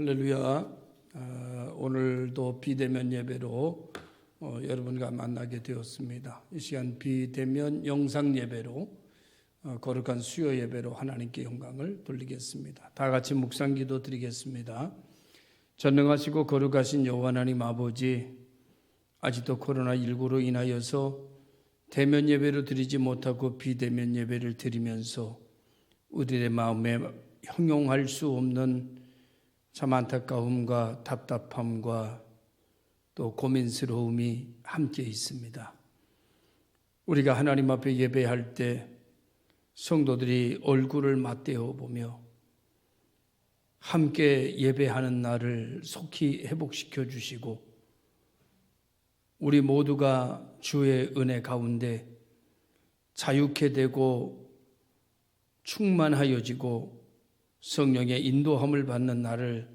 할렐루야. 오늘도 비대면 예배로 여러분과 만나게 되었습니다. 이 시간 비대면 영상 예배로 거룩한 수요 예배로 하나님께 영광을 돌리겠습니다. 다 같이 묵상 기도 드리겠습니다. 전능하시고 거룩하신 여호와 하나님 아버지, 아직도 코로나19로 인하여서 대면 예배를 드리지 못하고 비대면 예배를 드리면서 우리의 마음에 형용할 수 없는 참 안타까움과 답답함과 또 고민스러움이 함께 있습니다. 우리가 하나님 앞에 예배할 때 성도들이 얼굴을 맞대어 보며 함께 예배하는 날을 속히 회복시켜 주시고 우리 모두가 주의 은혜 가운데 자유케 되고 충만하여지고 성령의 인도함을 받는 날을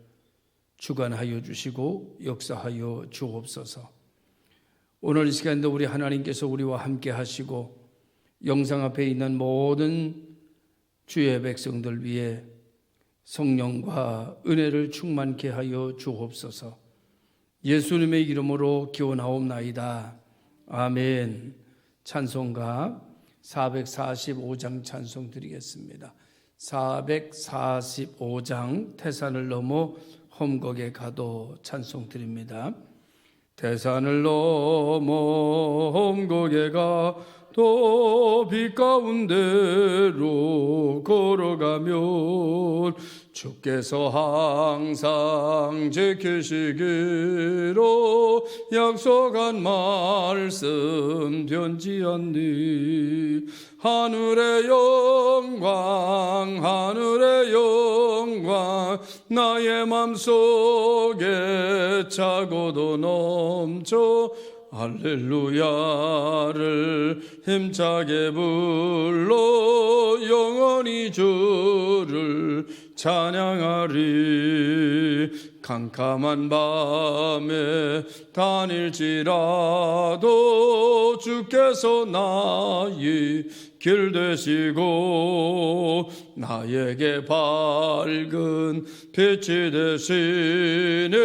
주관하여 주시고 역사하여 주옵소서. 오늘 이 시간도 우리 하나님께서 우리와 함께 하시고 영상 앞에 있는 모든 주의 백성들 위해 성령과 은혜를 충만케 하여 주옵소서. 예수님의 이름으로 기원하옵나이다. 아멘. 찬송가 445장 찬송 드리겠습니다. 445장 태산을 넘어 험곡에 가도 찬송 드립니다. 태산을 넘어 험곡에 가도 빛 가운데로 걸어가면 주께서 항상 지키시기로 약속한 말씀 변치 않니. 하늘의 영광 하늘의 영광 나의 맘속에 차고도 넘쳐 할렐루야를 힘차게 불러 영원히 주를 찬양하리. 캄캄한 밤에 다닐지라도 주께서 나의 길 되시고 나에게 밝은 빛이 되시네.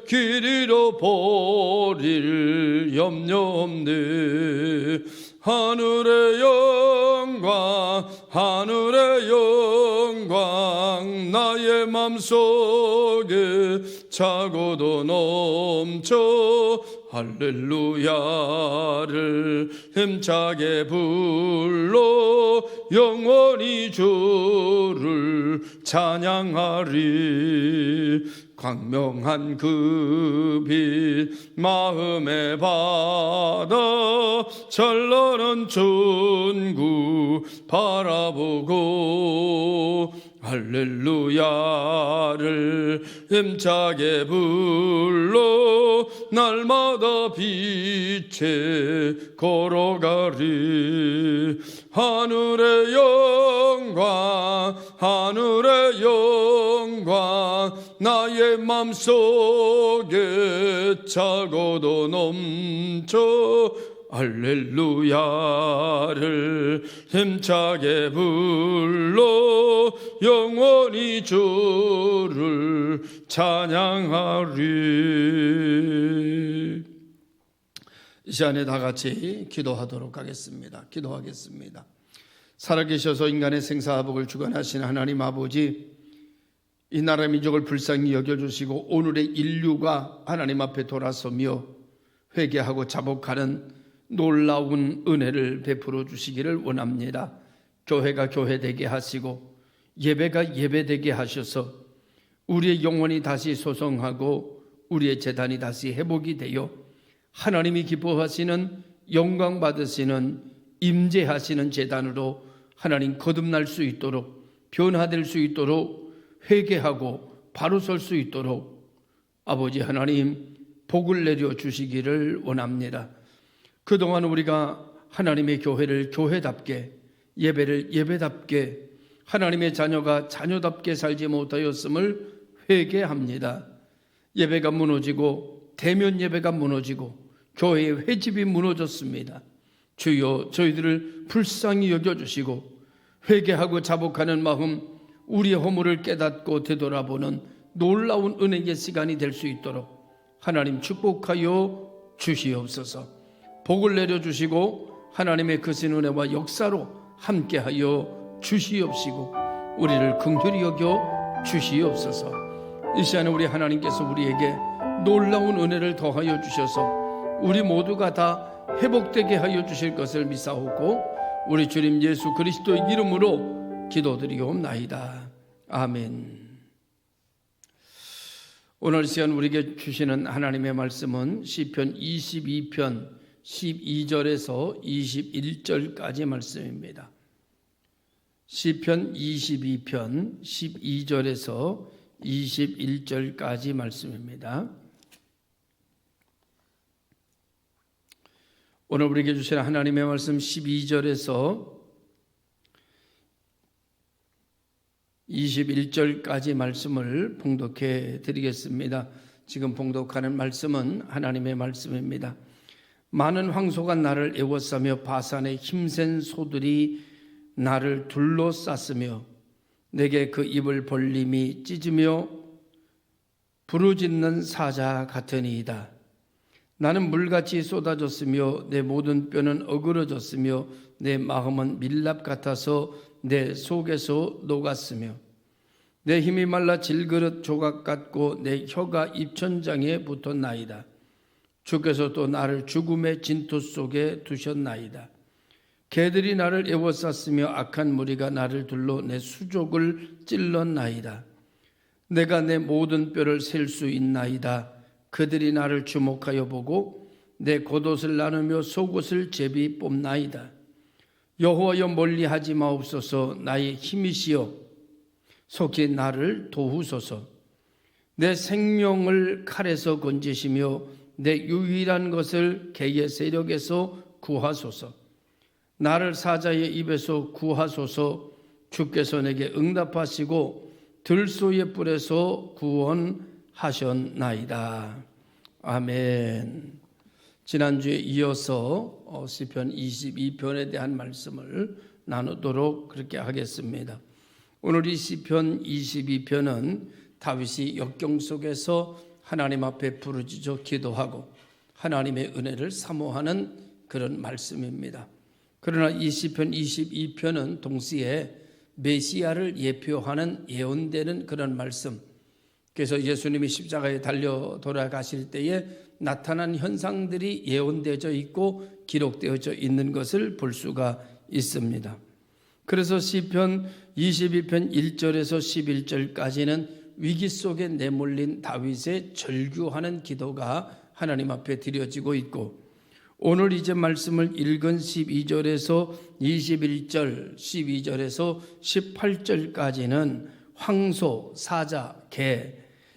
길 잃어버릴 염려 없네. 하늘의 영광 하늘의 영광 나의 맘속에 차고도 넘쳐 할렐루야를 힘차게 불러 영원히 주를 찬양하리. 광명한 그 빛 마음에 받아 찬란한 천국 바라보고 할렐루야를 힘차게 불러 날마다 빛에 걸어가리. 하늘의 영광 하늘의 영광 나의 맘속에 차고도 넘쳐 할렐루야를 힘차게 불러 영원히 주를 찬양하리. 이 시간에 다 같이 기도하도록 하겠습니다. 기도하겠습니다. 살아계셔서 인간의 생사화복을 주관하신 하나님 아버지, 이 나라 민족을 불쌍히 여겨주시고 오늘의 인류가 하나님 앞에 돌아서며 회개하고 자복하는 놀라운 은혜를 베풀어 주시기를 원합니다. 교회가 교회되게 하시고 예배가 예배되게 하셔서 우리의 영혼이 다시 소성하고 우리의 재단이 다시 회복이 되어 하나님이 기뻐하시는 영광 받으시는 임재하시는 재단으로 하나님 거듭날 수 있도록 변화될 수 있도록 회개하고 바로 설 수 있도록 아버지 하나님 복을 내려 주시기를 원합니다. 그동안 우리가 하나님의 교회를 교회답게 예배를 예배답게 하나님의 자녀가 자녀답게 살지 못하였음을 회개합니다. 예배가 무너지고 대면 예배가 무너지고 교회의 회집이 무너졌습니다. 주여 저희들을 불쌍히 여겨주시고 회개하고 자복하는 마음, 우리의 허물을 깨닫고 되돌아보는 놀라운 은혜의 시간이 될 수 있도록 하나님 축복하여 주시옵소서. 복을 내려주시고 하나님의 크신 은혜와 역사로 함께하여 주시옵시고 우리를 긍휼히 여겨 주시옵소서. 이 시간에 우리 하나님께서 우리에게 놀라운 은혜를 더하여 주셔서 우리 모두가 다 회복되게 하여 주실 것을 믿사오고 우리 주님 예수 그리스도의 이름으로 기도드리옵나이다. 아멘. 오늘 시간 우리에게 주시는 하나님의 말씀은 시편 22편 12절에서 21절까지 말씀입니다. 시편 22편 12절에서 21절까지 말씀입니다. 오늘 우리에게 주시는 하나님의 말씀 12절에서 21절까지 말씀을 봉독해 드리겠습니다. 지금 봉독하는 말씀은 하나님의 말씀입니다. 많은 황소가 나를 애워싸며 바산의 힘센 소들이 나를 둘러쌌으며 내게 그 입을 벌림이 찢으며 부르짖는 사자 같으니이다. 나는 물같이 쏟아졌으며 내 모든 뼈는 어그러졌으며 내 마음은 밀랍 같아서 내 속에서 녹았으며 내 힘이 말라 질그릇 조각 같고 내 혀가 입천장에 붙었나이다. 주께서 또 나를 죽음의 진토 속에 두셨나이다. 개들이 나를 애워쌌으며 악한 무리가 나를 둘러 내 수족을 찔렀나이다. 내가 내 모든 뼈를 셀 수 있나이다. 그들이 나를 주목하여 보고 내 겉옷을 나누며 속옷을 제비 뽑나이다. 여호와여 멀리하지 마옵소서. 나의 힘이시여 속히 나를 도우소서. 내 생명을 칼에서 건지시며 내 유일한 것을 개의 세력에서 구하소서. 나를 사자의 입에서 구하소서. 주께서 내게 응답하시고 들소의 뿔에서 구원하셨나이다. 아멘. 지난주에 이어서 시편 22편에 대한 말씀을 나누도록 그렇게 하겠습니다. 오늘 이 시편 22편은 다윗이 역경 속에서 하나님 앞에 부르짖어 기도하고 하나님의 은혜를 사모하는 그런 말씀입니다. 그러나 이 시편 22편은 동시에 메시아를 예표하는 예언되는 그런 말씀. 그래서 예수님이 십자가에 달려 돌아가실 때에 나타난 현상들이 예언되어져 있고 기록되어져 있는 것을 볼 수가 있습니다. 그래서 시편 22편 1절에서 11절까지는 위기 속에 내몰린 다윗의 절규하는 기도가 하나님 앞에 드려지고 있고, 오늘 이제 말씀을 읽은 12절에서 21절, 12절에서 18절까지는 황소, 사자, 개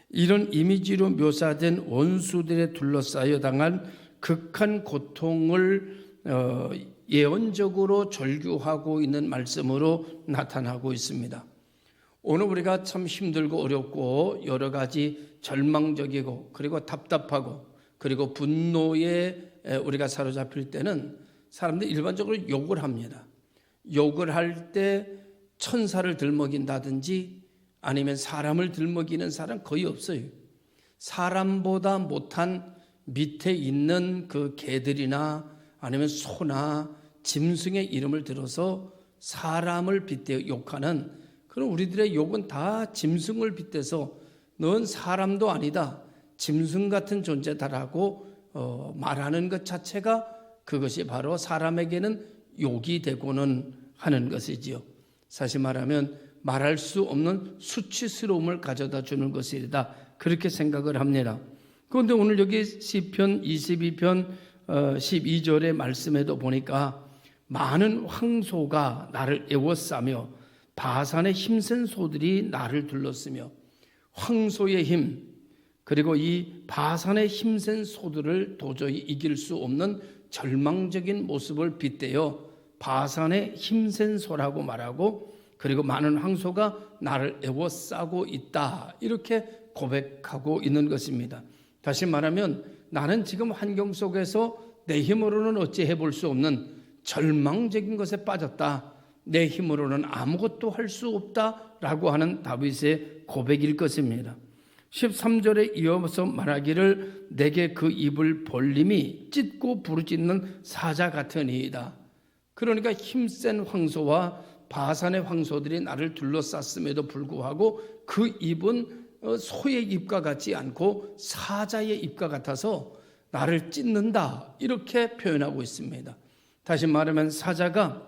이런 이미지로 묘사된 원수들에 둘러싸여 당한 극한 고통을 예언적으로 절규하고 있는 말씀으로 나타나고 있습니다. 오늘 우리가 참 힘들고 어렵고 여러 가지 절망적이고 그리고 답답하고 그리고 분노에 우리가 사로잡힐 때는 사람들이 일반적으로 욕을 합니다. 욕을 할 때 천사를 들먹인다든지 아니면 사람을 들먹이는 사람 거의 없어요. 사람보다 못한 밑에 있는 그 개들이나 아니면 소나 짐승의 이름을 들어서 사람을 빗대어 욕하는 그런 우리들의 욕은 다 짐승을 빗대서 넌 사람도 아니다, 짐승 같은 존재다라고 말하는 것 자체가 그것이 바로 사람에게는 욕이 되고는 하는 것이지요. 사실 말하면 말할 수 없는 수치스러움을 가져다 주는 것이다, 그렇게 생각을 합니다. 그런데 오늘 여기 시편 22편 12절의 말씀에도 보니까 많은 황소가 나를 애워싸며 바산의 힘센 소들이 나를 둘렀으며, 황소의 힘 그리고 이 바산의 힘센 소들을 도저히 이길 수 없는 절망적인 모습을 빗대어 바산의 힘센 소라고 말하고, 그리고 많은 황소가 나를 애워싸고 있다, 이렇게 고백하고 있는 것입니다. 다시 말하면 나는 지금 환경 속에서 내 힘으로는 어찌 해볼 수 없는 절망적인 것에 빠졌다, 내 힘으로는 아무것도 할 수 없다라고 하는 다윗의 고백일 것입니다. 13절에 이어서 말하기를 내게 그 입을 벌림이 찢고 부르짖는 사자 같으니이다. 그러니까 힘센 황소와 바산의 황소들이 나를 둘러쌌음에도 불구하고 그 입은 소의 입과 같지 않고 사자의 입과 같아서 나를 찢는다, 이렇게 표현하고 있습니다. 다시 말하면 사자가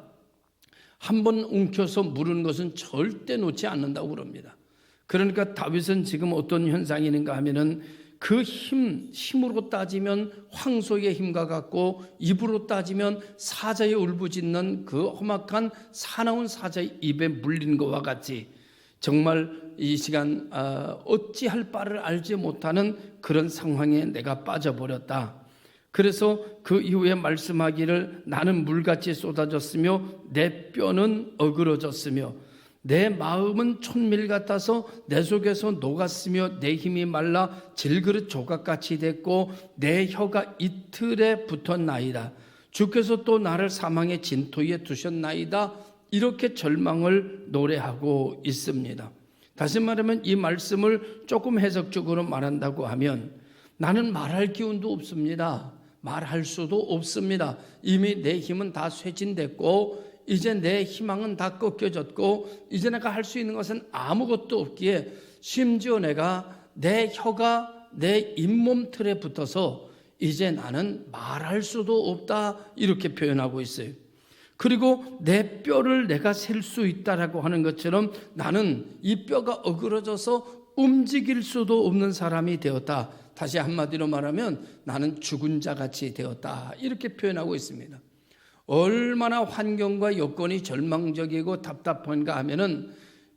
한번 움켜서 물은 것은 절대 놓지 않는다고 그럽니다. 그러니까 다윗은 지금 어떤 현상이 있는가 하면은 그 힘으로 따지면 황소의 힘과 같고, 입으로 따지면 사자의 울부짖는 그 험악한 사나운 사자의 입에 물린 것과 같이 정말 이 시간 어찌할 바를 알지 못하는 그런 상황에 내가 빠져버렸다. 그래서 그 이후에 말씀하기를 나는 물같이 쏟아졌으며 내 뼈는 어그러졌으며 내 마음은 촛밀 같아서 내 속에서 녹았으며 내 힘이 말라 질그릇 조각같이 됐고 내 혀가 이틀에 붙었나이다. 주께서 또 나를 사망의 진토에 두셨나이다. 이렇게 절망을 노래하고 있습니다. 다시 말하면 이 말씀을 조금 해석적으로 말한다고 하면 나는 말할 기운도 없습니다. 말할 수도 없습니다. 이미 내 힘은 다 쇠진됐고 이제 내 희망은 다 꺾여졌고 이제 내가 할 수 있는 것은 아무것도 없기에 심지어 내 혀가 내 잇몸 틀에 붙어서 이제 나는 말할 수도 없다, 이렇게 표현하고 있어요. 그리고 내 뼈를 내가 셀 수 있다라고 하는 것처럼 나는 이 뼈가 어그러져서 움직일 수도 없는 사람이 되었다. 다시 한마디로 말하면 나는 죽은 자 같이 되었다, 이렇게 표현하고 있습니다. 얼마나 환경과 여건이 절망적이고 답답한가 하면은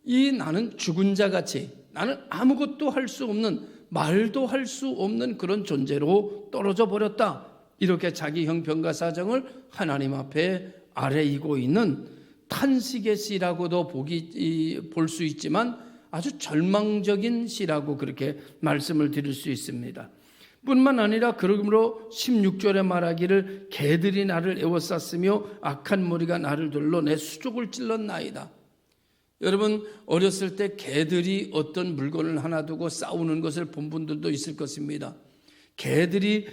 이 나는 죽은 자 같이, 나는 아무것도 할 수 없는, 말도 할 수 없는 그런 존재로 떨어져 버렸다, 이렇게 자기 형편과 사정을 하나님 앞에 아뢰이고 있는 탄식의 시라고도 볼 수 있지만 아주 절망적인 시라고 그렇게 말씀을 드릴 수 있습니다. 뿐만 아니라 그러므로 16절에 말하기를 개들이 나를 에워쌌으며 악한 무리가 나를 둘러 내 수족을 찔렀나이다. 여러분, 어렸을 때 개들이 어떤 물건을 하나 두고 싸우는 것을 본 분들도 있을 것입니다. 개들이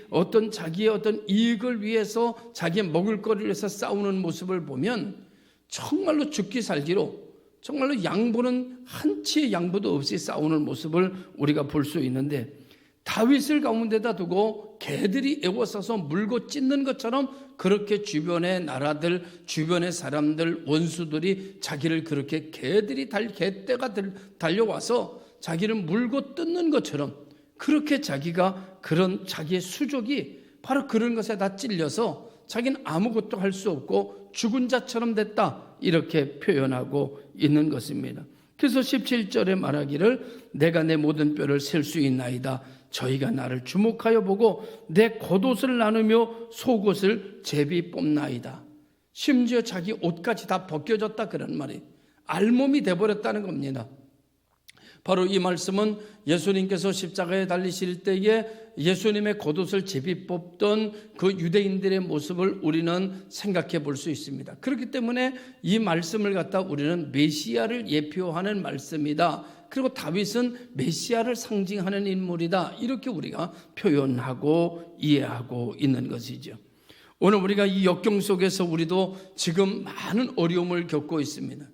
자기의 어떤 이익을 위해서 자기의 먹을거리를 위해서 싸우는 모습을 보면 정말로 죽기 살기로, 정말로 양보는 한치의 양보도 없이 싸우는 모습을 우리가 볼 수 있는데, 다윗을 가운데다 두고 개들이 에워싸서 물고 찢는 것처럼 그렇게 주변의 나라들, 주변의 사람들, 원수들이 자기를 그렇게 개떼가 달려와서 자기를 물고 뜯는 것처럼 그렇게 자기가 그런 자기의 수족이 바로 그런 것에 다 찔려서 자기는 아무것도 할 수 없고 죽은 자처럼 됐다, 이렇게 표현하고 있는 것입니다. 그래서 17절에 말하기를 내가 내 모든 뼈를 셀 수 있나이다. 저희가 나를 주목하여 보고 내 겉옷을 나누며 속옷을 제비 뽑나이다. 심지어 자기 옷까지 다 벗겨졌다, 그런 말이 알몸이 돼버렸다는 겁니다. 바로 이 말씀은 예수님께서 십자가에 달리실 때에 예수님의 겉옷을 제비 뽑던 그 유대인들의 모습을 우리는 생각해 볼 수 있습니다. 그렇기 때문에 이 말씀을 갖다 우리는 메시아를 예표하는 말씀이다, 그리고 다윗은 메시아를 상징하는 인물이다, 이렇게 우리가 표현하고 이해하고 있는 것이죠. 오늘 우리가 이 역경 속에서 우리도 지금 많은 어려움을 겪고 있습니다.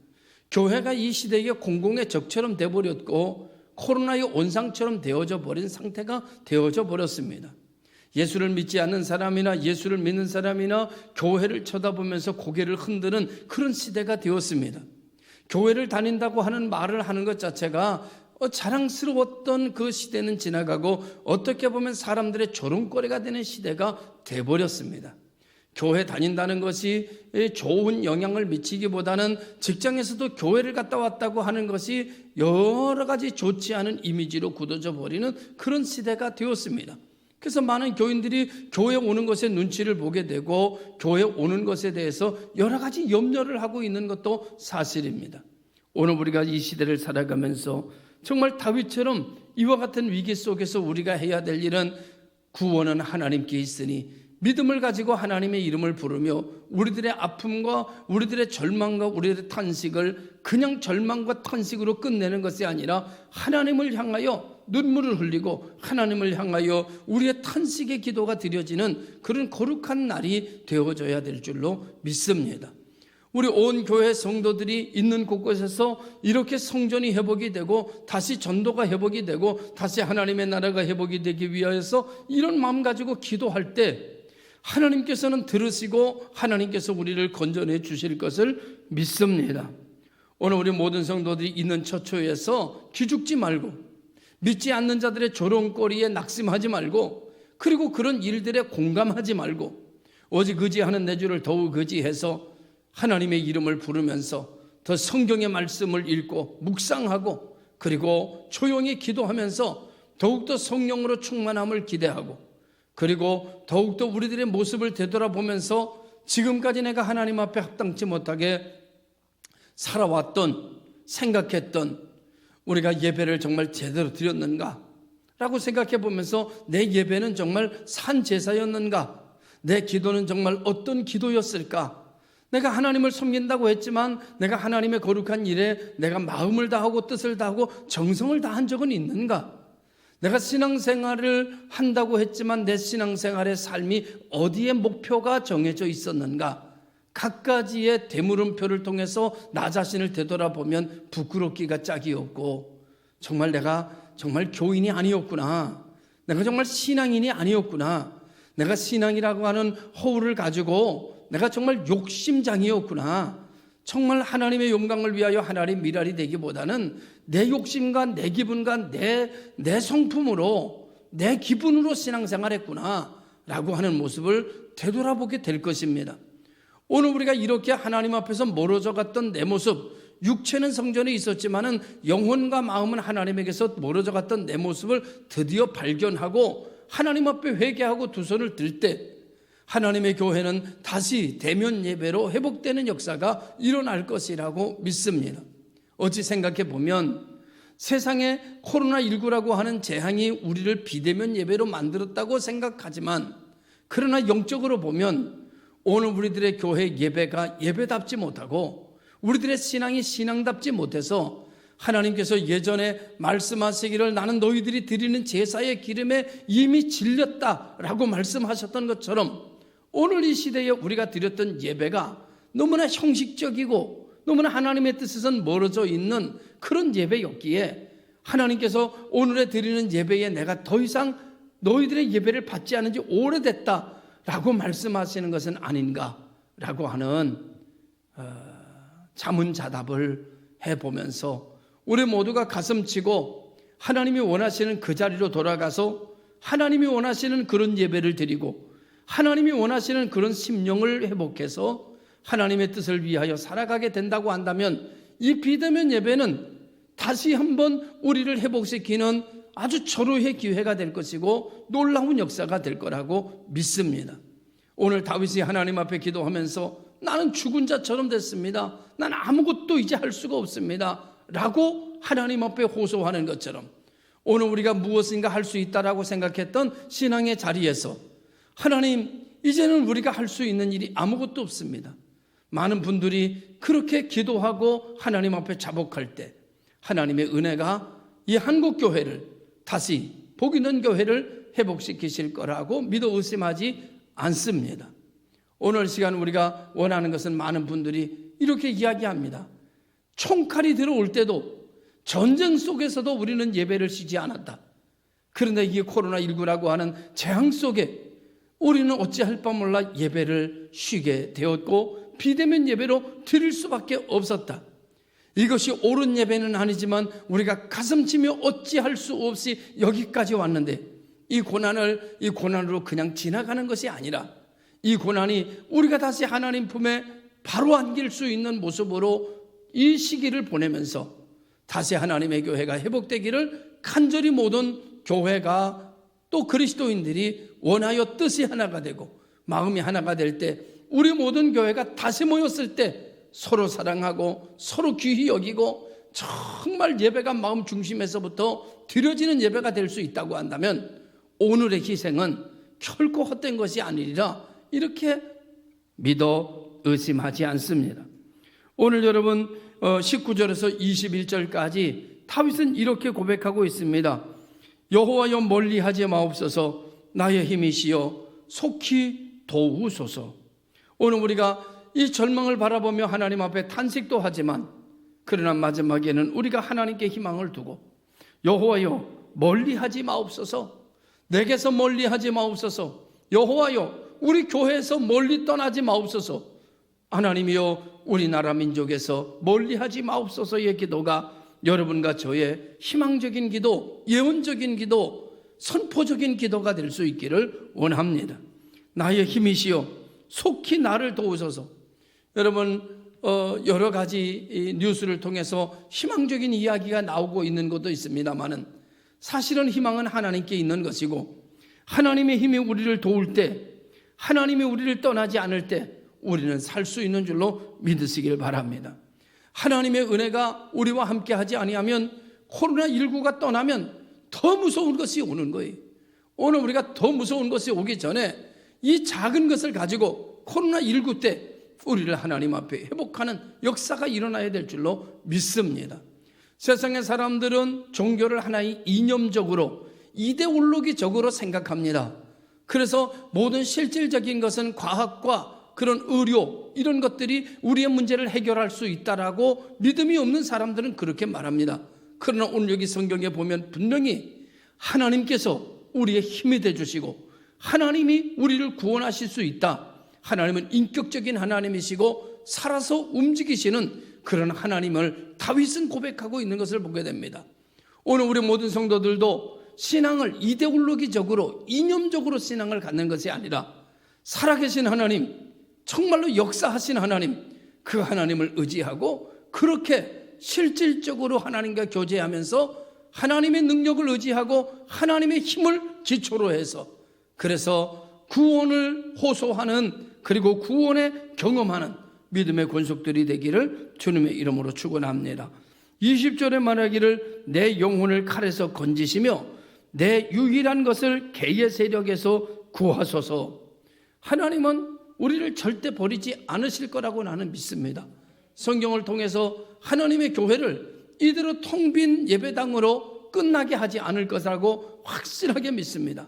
교회가 이 시대에 공공의 적처럼 되어버렸고 코로나의 온상처럼 되어져 버린 상태가 되어져 버렸습니다. 예수를 믿지 않는 사람이나 예수를 믿는 사람이나 교회를 쳐다보면서 고개를 흔드는 그런 시대가 되었습니다. 교회를 다닌다고 하는 말을 하는 것 자체가 자랑스러웠던 그 시대는 지나가고 어떻게 보면 사람들의 조롱거리가 되는 시대가 돼버렸습니다. 교회 다닌다는 것이 좋은 영향을 미치기보다는 직장에서도 교회를 갔다 왔다고 하는 것이 여러 가지 좋지 않은 이미지로 굳어져 버리는 그런 시대가 되었습니다. 그래서 많은 교인들이 교회 오는 것에 눈치를 보게 되고 교회 오는 것에 대해서 여러 가지 염려를 하고 있는 것도 사실입니다. 오늘 우리가 이 시대를 살아가면서 정말 다윗처럼 이와 같은 위기 속에서 우리가 해야 될 일은 구원은 하나님께 있으니 믿음을 가지고 하나님의 이름을 부르며 우리들의 아픔과 우리들의 절망과 우리들의 탄식을 그냥 절망과 탄식으로 끝내는 것이 아니라 하나님을 향하여 눈물을 흘리고 하나님을 향하여 우리의 탄식의 기도가 드려지는 그런 거룩한 날이 되어져야 될 줄로 믿습니다. 우리 온 교회 성도들이 있는 곳곳에서 이렇게 성전이 회복이 되고 다시 전도가 회복이 되고 다시 하나님의 나라가 회복이 되기 위하여서 이런 마음 가지고 기도할 때 하나님께서는 들으시고 하나님께서 우리를 건져내 주실 것을 믿습니다. 오늘 우리 모든 성도들이 있는 처처에서 기죽지 말고 믿지 않는 자들의 조롱거리에 낙심하지 말고 그리고 그런 일들에 공감하지 말고 오직 의지하는 내 주를 더욱 의지해서 하나님의 이름을 부르면서 더 성경의 말씀을 읽고 묵상하고 그리고 조용히 기도하면서 더욱더 성령으로 충만함을 기대하고 그리고 더욱더 우리들의 모습을 되돌아보면서 지금까지 내가 하나님 앞에 합당치 못하게 살아왔던 생각했던 우리가 예배를 정말 제대로 드렸는가 라고 생각해 보면서 내 예배는 정말 산 제사였는가, 내 기도는 정말 어떤 기도였을까, 내가 하나님을 섬긴다고 했지만 내가 하나님의 거룩한 일에 내가 마음을 다하고 뜻을 다하고 정성을 다한 적은 있는가, 내가 신앙생활을 한다고 했지만 내 신앙생활의 삶이 어디에 목표가 정해져 있었는가, 갖가지의 대물음표를 통해서 나 자신을 되돌아보면 부끄럽기가 짝이 없고 정말 내가 정말 교인이 아니었구나, 내가 정말 신앙인이 아니었구나, 내가 신앙이라고 하는 허울을 가지고 내가 정말 욕심장이었구나, 정말 하나님의 영광을 위하여 하나님 미랄이 되기보다는 내 욕심과 내 기분과 내 성품으로 내 기분으로 신앙생활했구나 라고 하는 모습을 되돌아보게 될 것입니다. 오늘 우리가 이렇게 하나님 앞에서 멀어져 갔던 내 모습, 육체는 성전에 있었지만은 영혼과 마음은 하나님에게서 멀어져 갔던 내 모습을 드디어 발견하고 하나님 앞에 회개하고 두 손을 들 때 하나님의 교회는 다시 대면 예배로 회복되는 역사가 일어날 것이라고 믿습니다. 어찌 생각해 보면 세상에 코로나19라고 하는 재앙이 우리를 비대면 예배로 만들었다고 생각하지만 그러나 영적으로 보면 오늘 우리들의 교회 예배가 예배답지 못하고 우리들의 신앙이 신앙답지 못해서 하나님께서 예전에 말씀하시기를 나는 너희들이 드리는 제사의 기름에 이미 질렸다라고 말씀하셨던 것처럼 오늘 이 시대에 우리가 드렸던 예배가 너무나 형식적이고 너무나 하나님의 뜻에선 멀어져 있는 그런 예배였기에 하나님께서 오늘에 드리는 예배에 내가 더 이상 너희들의 예배를 받지 않은 지 오래됐다라고 말씀하시는 것은 아닌가라고 하는 자문자답을 해보면서 우리 모두가 가슴치고 하나님이 원하시는 그 자리로 돌아가서 하나님이 원하시는 그런 예배를 드리고 하나님이 원하시는 그런 심령을 회복해서 하나님의 뜻을 위하여 살아가게 된다고 한다면 이 비대면 예배는 다시 한번 우리를 회복시키는 아주 절호의 기회가 될 것이고 놀라운 역사가 될 거라고 믿습니다. 오늘 다윗이 하나님 앞에 기도하면서 나는 죽은 자처럼 됐습니다, 난 아무것도 이제 할 수가 없습니다 라고 하나님 앞에 호소하는 것처럼 오늘 우리가 무엇인가 할 수 있다라고 생각했던 신앙의 자리에서 하나님 이제는 우리가 할 수 있는 일이 아무것도 없습니다. 많은 분들이 그렇게 기도하고 하나님 앞에 자복할 때 하나님의 은혜가 이 한국교회를 다시 복 있는 교회를 회복시키실 거라고 믿어 의심하지 않습니다. 오늘 시간 우리가 원하는 것은 많은 분들이 이렇게 이야기합니다. 총칼이 들어올 때도 전쟁 속에서도 우리는 예배를 쉬지 않았다. 그런데 이 코로나19라고 하는 재앙 속에 우리는 어찌할 바 몰라 예배를 쉬게 되었고 비대면 예배로 드릴 수밖에 없었다. 이것이 옳은 예배는 아니지만 우리가 가슴치며 어찌할 수 없이 여기까지 왔는데 이 고난으로 그냥 지나가는 것이 아니라 이 고난이 우리가 다시 하나님 품에 바로 안길 수 있는 모습으로 이 시기를 보내면서 다시 하나님의 교회가 회복되기를 간절히 모든 교회가 또 그리스도인들이 원하여 뜻이 하나가 되고 마음이 하나가 될 때 우리 모든 교회가 다시 모였을 때 서로 사랑하고 서로 귀히 여기고 정말 예배가 마음 중심에서부터 드려지는 예배가 될 수 있다고 한다면 오늘의 희생은 결코 헛된 것이 아니리라 이렇게 믿어 의심하지 않습니다. 오늘 여러분 19절에서 21절까지 다윗은 이렇게 고백하고 있습니다. 여호와여 멀리하지 마옵소서. 나의 힘이시여 속히 도우소서. 오늘 우리가 이 절망을 바라보며 하나님 앞에 탄식도 하지만, 그러나 마지막에는 우리가 하나님께 희망을 두고 여호와여 멀리하지 마옵소서. 내게서 멀리하지 마옵소서. 여호와여 우리 교회에서 멀리 떠나지 마옵소서. 하나님이여 우리나라 민족에서 멀리하지 마옵소서의 기도가 여러분과 저의 희망적인 기도, 예언적인 기도, 선포적인 기도가 될 수 있기를 원합니다. 나의 힘이시여 속히 나를 도우소서. 여러분 여러 가지 뉴스를 통해서 희망적인 이야기가 나오고 있는 것도 있습니다만은, 사실은 희망은 하나님께 있는 것이고, 하나님의 힘이 우리를 도울 때, 하나님이 우리를 떠나지 않을 때 우리는 살 수 있는 줄로 믿으시길 바랍니다. 하나님의 은혜가 우리와 함께 하지 아니하면, 코로나19가 떠나면 더 무서운 것이 오는 거예요. 오늘 우리가 더 무서운 것이 오기 전에 이 작은 것을 가지고 코로나19 때 우리를 하나님 앞에 회복하는 역사가 일어나야 될 줄로 믿습니다. 세상의 사람들은 종교를 하나의 이념적으로, 이데올로기적으로 생각합니다. 그래서 모든 실질적인 것은 과학과 그런 의료, 이런 것들이 우리의 문제를 해결할 수 있다라고 믿음이 없는 사람들은 그렇게 말합니다. 그러나 오늘 여기 성경에 보면 분명히 하나님께서 우리의 힘이 되어주시고 하나님이 우리를 구원하실 수 있다. 하나님은 인격적인 하나님이시고 살아서 움직이시는 그런 하나님을 다윗은 고백하고 있는 것을 보게 됩니다. 오늘 우리 모든 성도들도 신앙을 이데올로기적으로, 이념적으로 신앙을 갖는 것이 아니라 살아계신 하나님, 정말로 역사하신 하나님, 그 하나님을 의지하고 그렇게 실질적으로 하나님과 교제하면서 하나님의 능력을 의지하고 하나님의 힘을 기초로 해서, 그래서 구원을 호소하는, 그리고 구원에 경험하는 믿음의 권속들이 되기를 주님의 이름으로 축원합니다. 20절에 말하기를 내 영혼을 칼에서 건지시며 내 유일한 것을 개의 세력에서 구하소서. 하나님은 우리를 절대 버리지 않으실 거라고 나는 믿습니다. 성경을 통해서 하나님의 교회를 이대로 텅 빈 예배당으로 끝나게 하지 않을 것이라고 확실하게 믿습니다.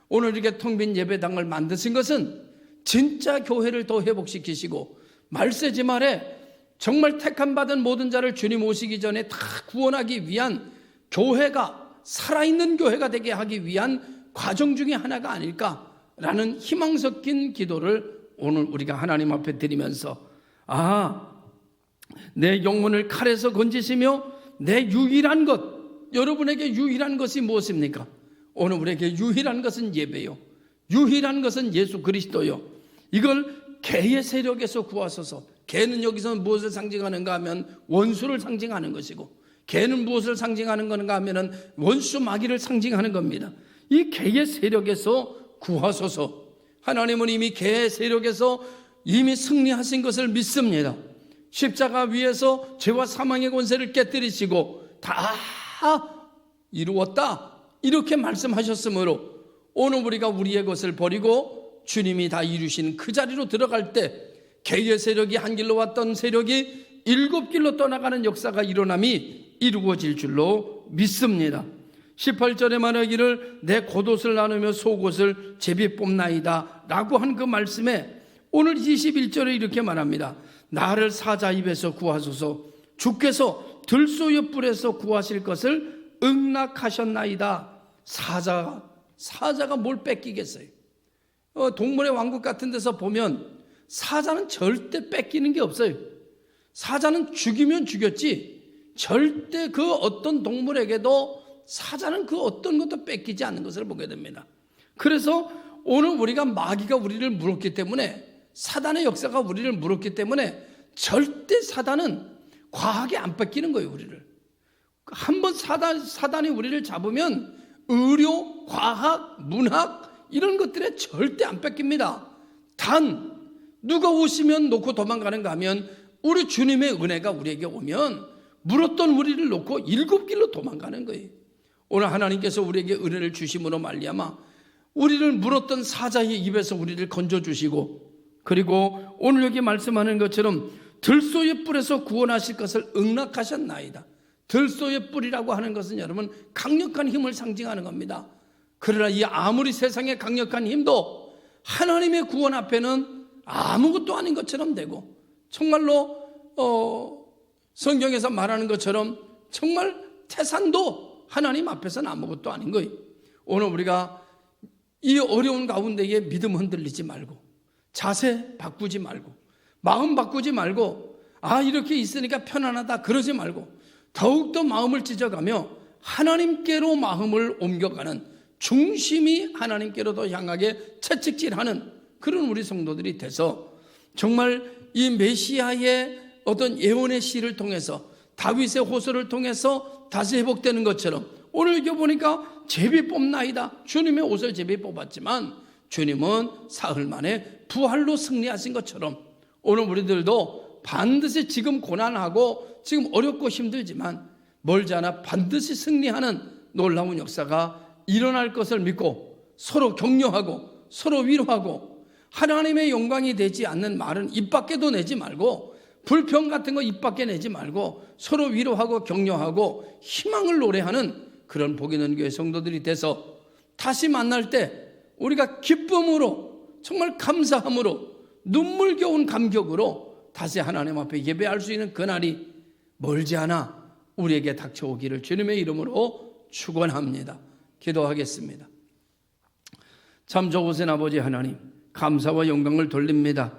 오늘 이렇게 텅 빈 예배당을 만드신 것은 진짜 교회를 더 회복시키시고, 말세지 말에 정말 택함받은 모든 자를 주님 오시기 전에 다 구원하기 위한 교회가, 살아있는 교회가 되게 하기 위한 과정 중에 하나가 아닐까라는 희망 섞인 기도를 오늘 우리가 하나님 앞에 드리면서, 내 영혼을 칼에서 건지시며 내 유일한 것, 여러분에게 유일한 것이 무엇입니까? 오늘 우리에게 유일한 것은 예배요, 유일한 것은 예수 그리스도요. 이걸 개의 세력에서 구하소서. 개는 여기서 무엇을 상징하는가 하면 원수를 상징하는 것이고, 개는 무엇을 상징하는 건가 하면 원수 마귀를 상징하는 겁니다. 이 개의 세력에서 구하소서. 하나님은 이미 개의 세력에서 이미 승리하신 것을 믿습니다. 십자가 위에서 죄와 사망의 권세를 깨뜨리시고 다 이루었다, 이렇게 말씀하셨으므로 오늘 우리가 우리의 것을 버리고 주님이 다 이루신 그 자리로 들어갈 때 개의 세력이 한 길로 왔던 세력이 7길로 떠나가는 역사가 일어남이 이루어질 줄로 믿습니다. 18절에 말하기를 내 겉옷을 나누며 속옷을 제비 뽑나이다 라고 한 그 말씀에 오늘 21절에 이렇게 말합니다. 나를 사자 입에서 구하소서. 주께서 들소의 뿔에서 구하실 것을 응낙하셨나이다. 사자가 뭘 뺏기겠어요? 동물의 왕국 같은 데서 보면 사자는 절대 뺏기는 게 없어요. 사자는 죽이면 죽였지 절대 그 어떤 동물에게도 사자는 그 어떤 것도 뺏기지 않는 것을 보게 됩니다. 그래서 오늘 우리가 마귀가 우리를 물었기 때문에, 사단의 역사가 우리를 물었기 때문에 절대 사단은 과하게 안 뺏기는 거예요. 우리를 한번 사단이 우리를 잡으면 의료, 과학, 문학 이런 것들에 절대 안 뺏깁니다. 단 누가 오시면 놓고 도망가는가 하면 우리 주님의 은혜가 우리에게 오면 물었던 우리를 놓고 7길로 도망가는 거예요. 오늘 하나님께서 우리에게 은혜를 주심으로 말미암아 우리를 물었던 사자의 입에서 우리를 건져주시고, 그리고 오늘 여기 말씀하는 것처럼 들소의 뿔에서 구원하실 것을 응낙하셨나이다. 들소의 뿌리라고 하는 것은 여러분 강력한 힘을 상징하는 겁니다. 그러나 이 아무리 세상의 강력한 힘도 하나님의 구원 앞에는 아무것도 아닌 것처럼 되고, 정말로 성경에서 말하는 것처럼 정말 태산도 하나님 앞에서는 아무것도 아닌 거예요. 오늘 우리가 이 어려운 가운데에 믿음 흔들리지 말고, 자세 바꾸지 말고, 마음 바꾸지 말고, 이렇게 있으니까 편안하다 그러지 말고, 더욱더 마음을 찢어가며 하나님께로 마음을 옮겨가는, 중심이 하나님께로 더 향하게 채찍질하는 그런 우리 성도들이 돼서 정말 이 메시아의 어떤 예언의 시를 통해서, 다윗의 호소를 통해서 다시 회복되는 것처럼, 오늘 이렇게 보니까 제비 뽑나이다. 주님의 옷을 제비 뽑았지만 주님은 사흘 만에 부활로 승리하신 것처럼, 오늘 우리들도 반드시 지금 고난하고 지금 어렵고 힘들지만 멀지 않아 반드시 승리하는 놀라운 역사가 일어날 것을 믿고, 서로 격려하고 서로 위로하고, 하나님의 영광이 되지 않는 말은 입 밖에도 내지 말고, 불평 같은 거 입 밖에 내지 말고 서로 위로하고 격려하고 희망을 노래하는 그런 복 있는 교회 성도들이 돼서 다시 만날 때 우리가 기쁨으로, 정말 감사함으로, 눈물겨운 감격으로 다시 하나님 앞에 예배할 수 있는 그날이 멀지 않아 우리에게 닥쳐오기를 주님의 이름으로 축원합니다. 기도하겠습니다. 참 좋으신 아버지 하나님, 감사와 영광을 돌립니다.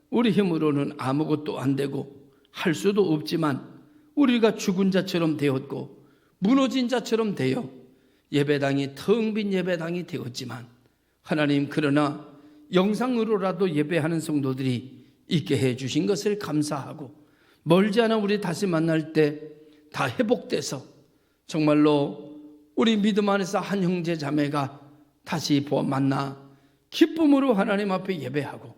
우리 힘으로는 아무것도 안 되고 할 수도 없지만 우리가 죽은 자처럼 되었고 무너진 자처럼 되어 예배당이 텅 빈 예배당이 되었지만, 하나님, 그러나 영상으로라도 예배하는 성도들이 있게 해주신 것을 감사하고, 멀지 않아 우리 다시 만날 때 다 회복돼서 정말로 우리 믿음 안에서 한 형제 자매가 다시 만나 기쁨으로 하나님 앞에 예배하고,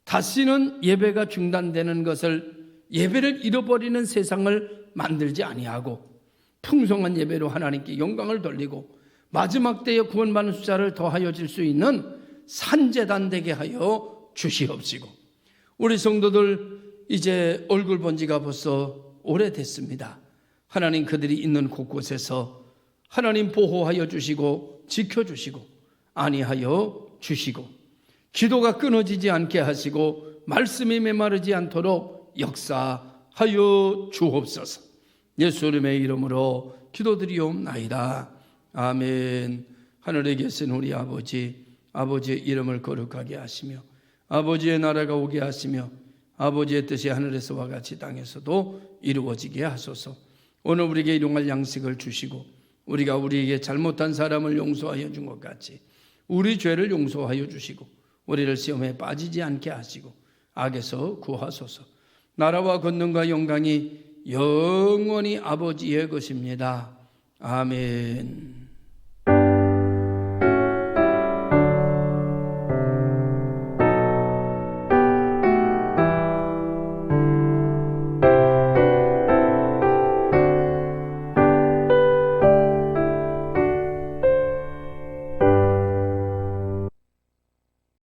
다시는 예배가 중단되는 것을, 예배를 잃어버리는 세상을 만들지 아니하고 풍성한 예배로 하나님께 영광을 돌리고 마지막 때에 구원받는 숫자를 더하여 줄 수 있는 산제단 되게 하여 주시옵시고, 우리 성도들 이제 얼굴 본 지가 벌써 오래됐습니다. 하나님, 그들이 있는 곳곳에서 하나님 보호하여 주시고 지켜주시고 안위하여 주시고, 기도가 끊어지지 않게 하시고 말씀이 메마르지 않도록 역사하여 주옵소서. 예수님의 이름으로 기도드리옵나이다. 아멘. 하늘에 계신 우리 아버지, 아버지의 이름을 거룩하게 하시며 아버지의 나라가 오게 하시며 아버지의 뜻이 하늘에서와 같이 땅에서도 이루어지게 하소서. 오늘 우리에게 일용할 양식을 주시고 우리가 우리에게 잘못한 사람을 용서하여 준 것 같이 우리 죄를 용서하여 주시고 우리를 시험에 빠지지 않게 하시고 악에서 구하소서. 나라와 권능과 영광이 영원히 아버지의 것입니다. 아멘.